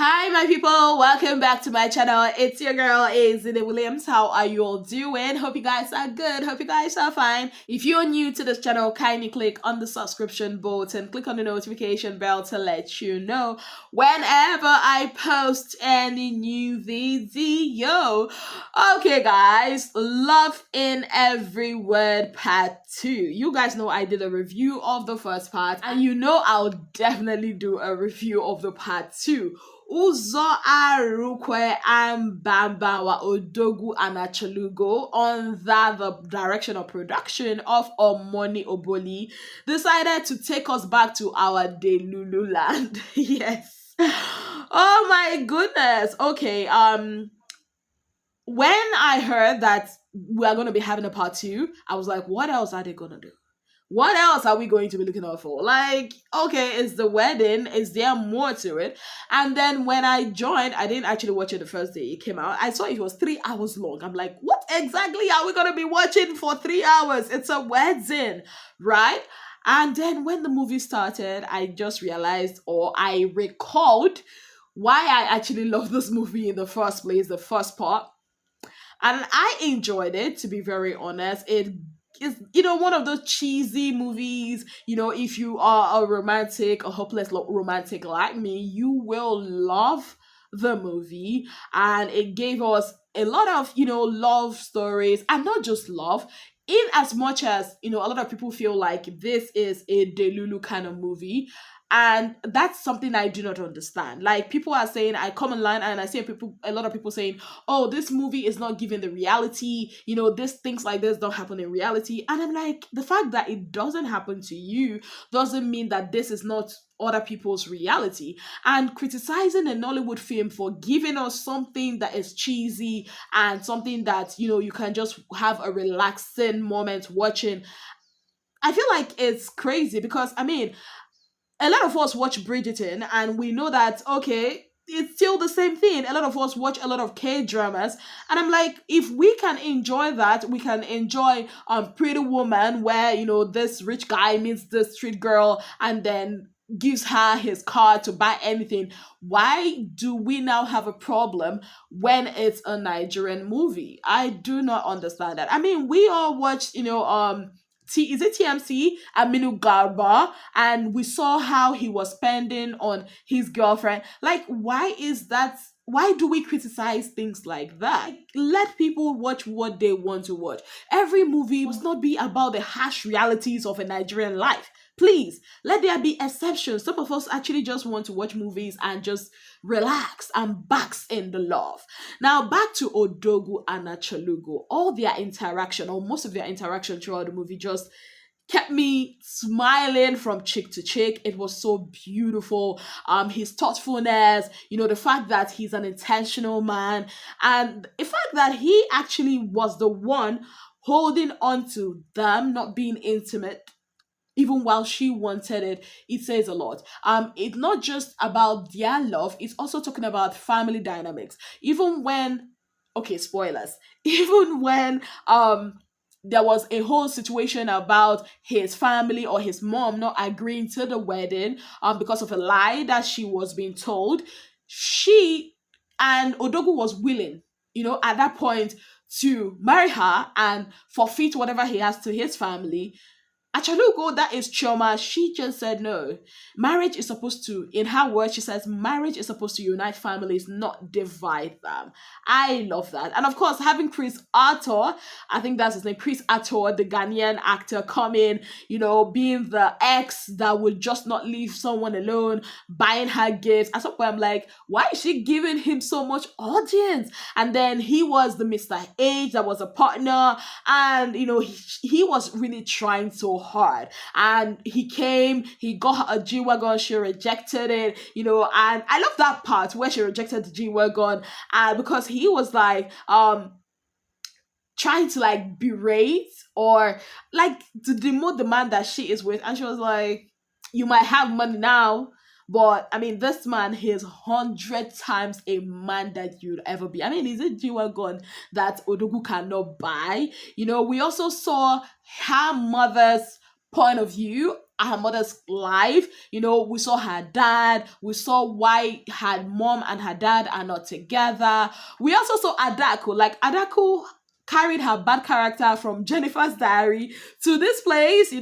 Hi, my people. Welcome back to my channel. It's your girl, Azine Williams. How are you all doing? Hope you guys are good. Hope you guys are fine. If you're new to this channel, kindly click on the subscription button. Click on the notification bell to let you know whenever I post any new video. Okay, guys. Love in Every Word Part 2. You guys know I did a review of the first part, and you know I'll definitely do a review of the part 2. Uzo Arukwe and Bamba Odogu and Achalugo, under the direction of production of Omoni Oboli, decided to take us back to our Delulu land. Yes. Oh my goodness. Okay, when I heard that we are going to be having a part 2, I was like, what else are they going to do? What else are we going to be looking out for? Like, okay, it's the wedding. Is there more to it? And then when I joined, I didn't actually watch it the first day it came out. I saw it was 3 hours long. I'm like, what exactly are we going to be watching for 3 hours? It's a wedding, right? And then when the movie started, I just realized, or I recalled, why I actually love this movie in the first place, the first part. And I enjoyed it, to be very honest. It is, one of those cheesy movies. If you are a romantic, a hopeless romantic like me, you will love the movie. And it gave us a lot of, love stories, and not just love. In as much as, a lot of people feel like this is a Delulu kind of movie, and that's something I do not understand. Like, people are saying, I come online and I see a lot of people saying, oh, this movie is not giving the reality, this things like this don't happen in reality. And I'm like, the fact that it doesn't happen to you doesn't mean that this is not other people's reality. And criticizing a Nollywood film for giving us something that is cheesy and something that, you can just have a relaxing moment watching, I feel like it's crazy. Because a lot of us watch Bridgerton and we know that, okay, it's still the same thing. A lot of us watch a lot of K-dramas, and I'm like, if we can enjoy that, we can enjoy Pretty Woman, where, this rich guy meets this street girl and then gives her his car to buy anything. Why do we now have a problem when it's a Nigerian movie? I do not understand that. We all watched, is it TMC? Aminu Garba, and we saw how he was spending on his girlfriend. Like, why is that? Why do we criticize things like that? Let people watch what they want to watch. Every movie must not be about the harsh realities of a Nigerian life. Please, let there be exceptions. Some of us actually just want to watch movies and just relax and bask in the love. Now, back to Odogu and Achalugo. All their interaction, or most of their interaction throughout the movie, just kept me smiling from cheek to cheek. It was so beautiful. His thoughtfulness, the fact that he's an intentional man, and the fact that he actually was the one holding on to them, not being intimate even while she wanted it. It says a lot. It's not just about their love, it's also talking about family dynamics. Even when, okay, spoilers, even when there was a whole situation about his family or his mom not agreeing to the wedding because of a lie that she was being told, she and Odogu was willing, at that point, to marry her and forfeit whatever he has to his family. Achalugo, that is Chioma, she just said no. Marriage is supposed to, in her words, she says, marriage is supposed to unite families, not divide them. I love that. And of course, having Chris Arthur, I think that's his name, Chris Arthur, the Ghanaian actor, come in, being the ex that would just not leave someone alone, buying her gifts. At some point, I'm like, why is she giving him so much audience? And then he was the Mr. H that was a partner, and, he was really trying so hard, and he got her a G-Wagon, she rejected it, and I love that part where she rejected the G-Wagon, because he was like trying to like berate or like to demote the man that she is with, and she was like, you might have money now, but this man, he's 100 times a man that you'd ever be. Is it G-Wagon that Odogu cannot buy? We also saw her mother's point of view her mother's life. We saw her dad. We saw why her mom and her dad are not together. We also saw Adako. Like, Adako carried her bad character from Jennifer's Diary to this place.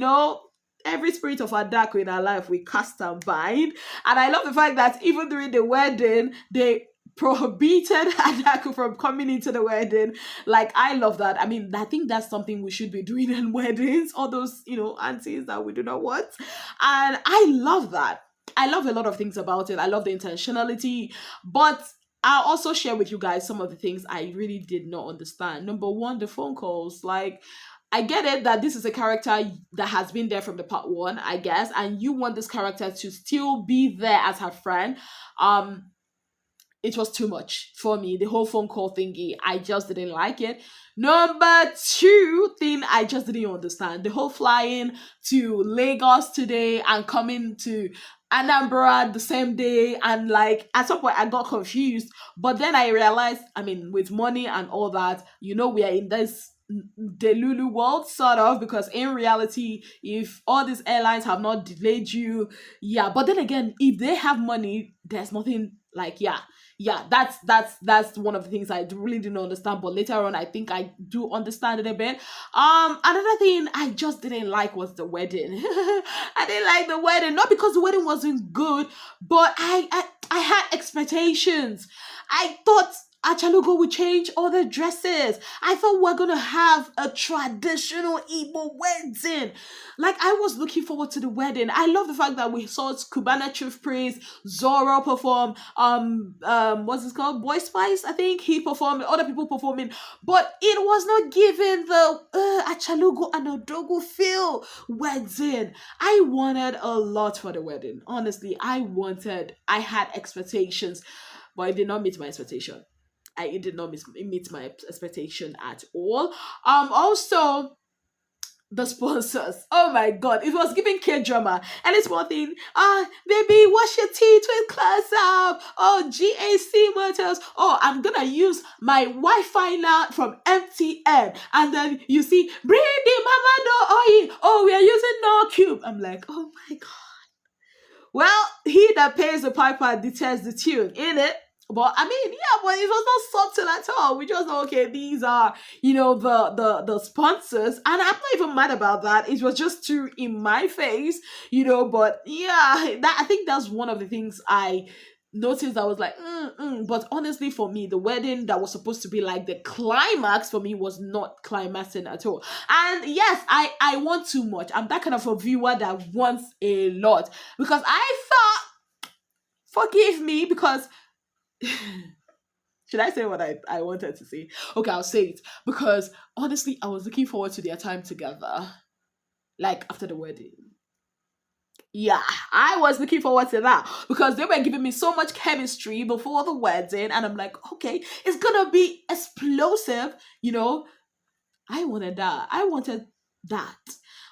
Every spirit of Adako in her life we cast and bind. And I love the fact that even during the wedding, they prohibited Adako from coming into the wedding. Like, I love that. I mean, I think that's something we should be doing in weddings, all those, aunties that we do not want. And I love that. I love a lot of things about it. I love the intentionality, but I'll also share with you guys some of the things I really did not understand. Number one, the phone calls. Like, I get it that this is a character that has been there from the part one, I guess, and you want this character to still be there as her friend. It was too much for me. The whole phone call thingy, I just didn't like it. Number two thing I just didn't understand. The whole flying to Lagos today and coming to Anambra the same day. And like, at some point I got confused. But then I realized, I mean, with money and all that, we are in this Delulu world, sort of, because in reality, if all these airlines have not delayed you, yeah. But then again, if they have money, there's nothing like, yeah, that's one of the things I really didn't understand, but later on I think I do understand it a bit. Another thing I just didn't like was the wedding. I didn't like the wedding, not because the wedding wasn't good, but I had expectations. I thought Achalugo would change all the dresses. I thought we're gonna have a traditional Igbo wedding. Like, I was looking forward to the wedding. I love the fact that we saw Cubana Chief Priest, Zoro perform, what's it called? Boy Spice, I think he performed, other people performing, but it was not given the Achalugo and Odogo feel wedding. I wanted a lot for the wedding. Honestly, I had expectations, but it did not meet my expectation. It did not meet my expectation at all. Also, the sponsors. Oh my god, it was giving K-drama. And it's one thing, baby, wash your teeth with Class Up. Oh, GAC Motors. Oh, I'm gonna use my Wi-Fi now from MTN. And then you see, bring the mama no oil. Oh, we are using no cube. I'm like, oh my god. Well, he that pays the piper determines the tune, innit? But I mean, yeah, but it was not subtle at all. We just know, okay, these are, the sponsors, and I'm not even mad about that. It was just too in my face, But yeah, I think that's one of the things I noticed. I was like, But honestly, for me, the wedding that was supposed to be like the climax for me was not climaxing at all. And yes, I want too much. I'm that kind of a viewer that wants a lot, because I thought, forgive me, because should I say what I wanted to say? Okay, I'll say it. Because honestly, I was looking forward to their time together. Like, after the wedding. Yeah, I was looking forward to that. Because they were giving me so much chemistry before the wedding. And I'm like, okay, it's gonna be explosive. I wanted that. I wanted that.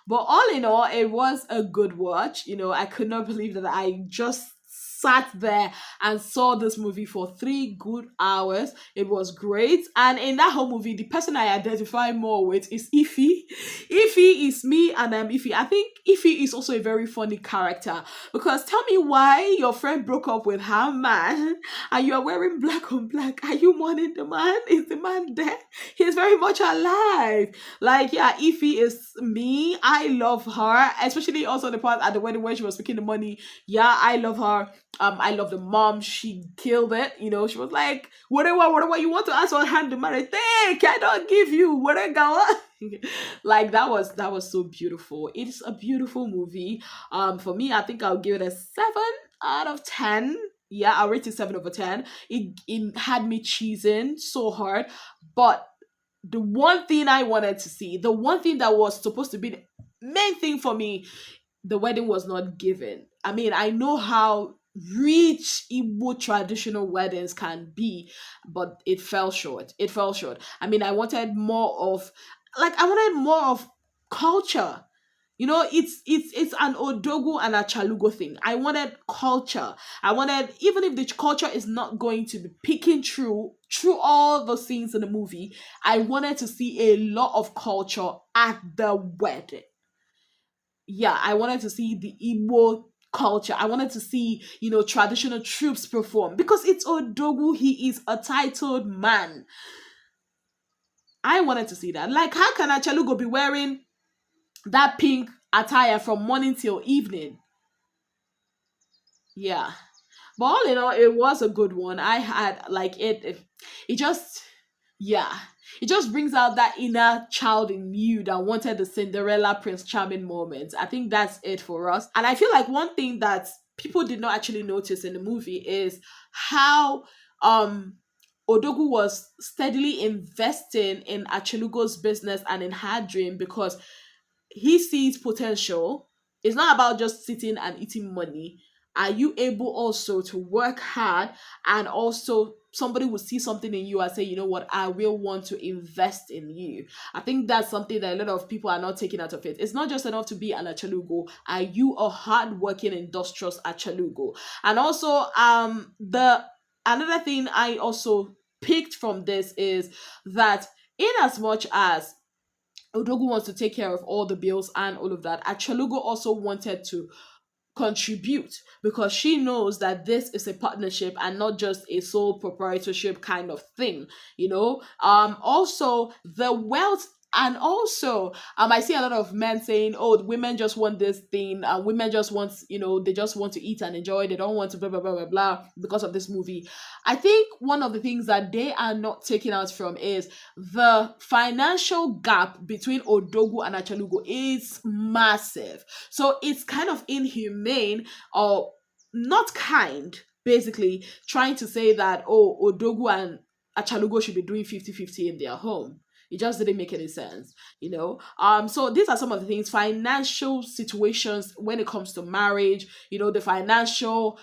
But all in all, it was a good watch. I could not believe that I just sat there and saw this movie for 3 good hours. It was great. And in that whole movie, the person I identify more with is Ify. Ify is me, and I'm Ify. I think Ify is also a very funny character, because tell me why your friend broke up with her man and you are wearing black on black. Are you mourning the man? Is the man dead? He's very much alive. Like, yeah, Ify is me. I love her, especially also the part at the wedding where she was speaking the money. Yeah, I love her. I love the mom. She killed it. She was like, whatever you want to ask for hand to marry, take, I don't give you whatever. Like, that was so beautiful. It's a beautiful movie. For me, I think I'll give it a 7 out of 10. Yeah, I'll rate it 7 over 10. It had me cheesing so hard. But the one thing I wanted to see, the one thing that was supposed to be the main thing for me, the wedding was not given. I mean, I know how rich Igbo traditional weddings can be, but it fell short. It fell short. I mean, I wanted more of culture. It's an Odogo and a Chalugo thing. I wanted culture. I wanted, even if the culture is not going to be picking through all the scenes in the movie, I wanted to see a lot of culture at the wedding. yeah, I wanted to see the Igbo culture. I wanted to see, traditional troops perform because it's Odogu. He is a titled man. I wanted to see that. Like, how can Achalugo be wearing that pink attire from morning till evening? Yeah. But all in all, it was a good one. I had like it just, yeah, it just brings out that inner child in you that wanted the Cinderella Prince Charming moment. I think that's it for us. And I feel like one thing that people did not actually notice in the movie is how um Odogu was steadily investing in Achelugo's business and in her dream because he sees potential. It's not about just sitting and eating money. Are you able also to work hard, and also somebody will see something in you and say, you know what, I will want to invest in you? I think that's something that a lot of people are not taking out of it. It's not just enough to be an Achalugo. Are you a hardworking, industrious Achalugo? And also, the another thing I also picked from this is that in as much as Odogu wants to take care of all the bills and all of that, Achalugo also wanted to contribute because she knows that this is a partnership and not just a sole proprietorship kind of thing, also the wealth. And also, I see a lot of men saying, "Oh, women just want this thing. Women just want, they just want to eat and enjoy. They don't want to blah blah blah blah blah because of this movie." I think one of the things that they are not taking out from is the financial gap between Odogu and Achalugo is massive. So it's kind of inhumane, or not kind, basically, trying to say that, oh, Odogu and Achalugo should be doing 50-50 in their home. It just didn't make any sense. So these are some of the things, financial situations when it comes to marriage, the financial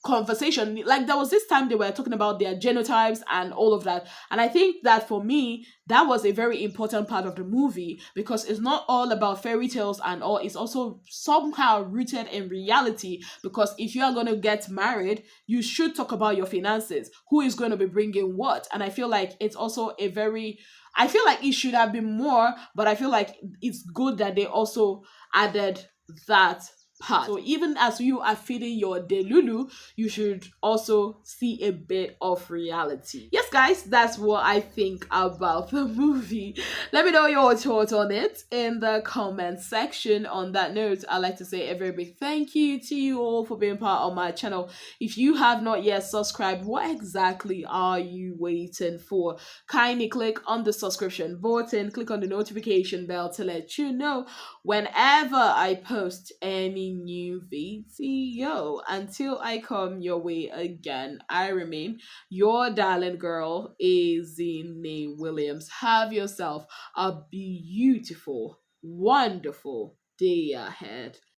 conversation. Like, there was this time they were talking about their genotypes and all of that, and I think that for me that was a very important part of the movie because it's not all about fairy tales and all. It's also somehow rooted in reality, because if you are going to get married, you should talk about your finances, who is going to be bringing what. And I feel like it's also a very, I feel like it should have been more, but I feel like it's good that they also added that part. So even as you are feeding your delulu, you should also see a bit of reality. Yes, guys, that's what I think about the movie. Let me know your thoughts on it in the comment section. On that note, I'd like to say a very big thank you to you all for being part of my channel. If you have not yet subscribed, what exactly are you waiting for? Kindly click on the subscription button, click on the notification bell to let you know whenever I post any new video. Until I come your way again, I remain your darling girl, Azine Williams. Have yourself a beautiful, wonderful day ahead.